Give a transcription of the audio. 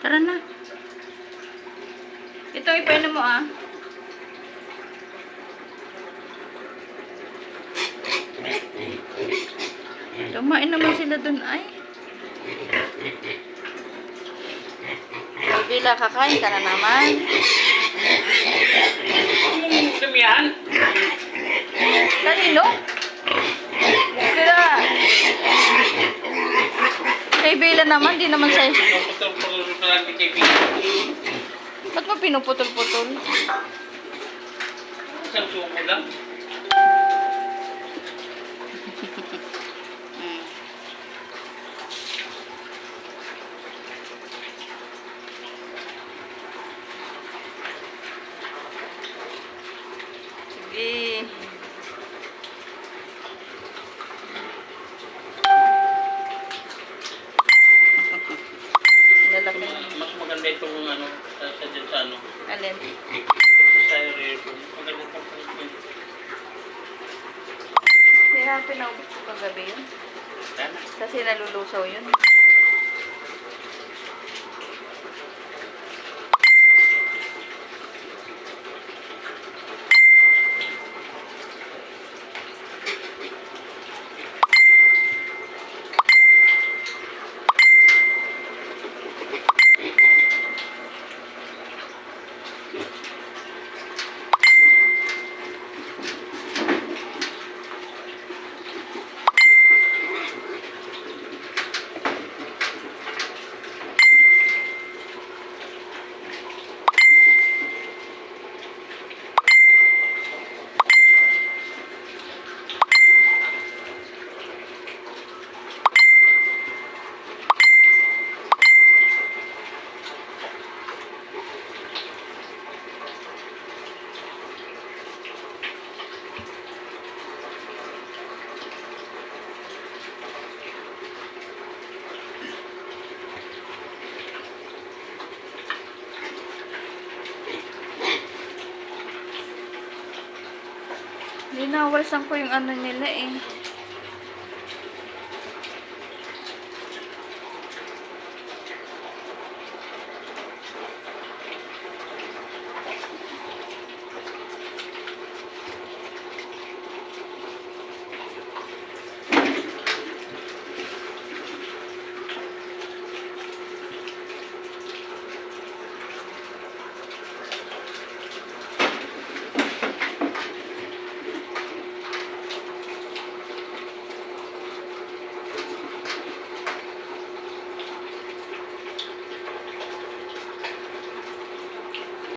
Tara na. Ito, ipainom mo ah. Tumain naman sila dun ay. Bila, kakain ka na naman. Ano yan? Kanino? Bila. Kay Bila naman, di naman sa'yo. Putol-putol pa lang kay Bila. Ba't mo pinuputol-putol? Isang suko lang. Sige. Lalaki. Mas maganda itong ano, sa dyan sa ano. Alin? Sa ito. Maganda itong pangit. Kaya pinaubos ko kagabi yun. Sana. Kasi nalulusaw yun. Linawasan ko yung ano nila eh.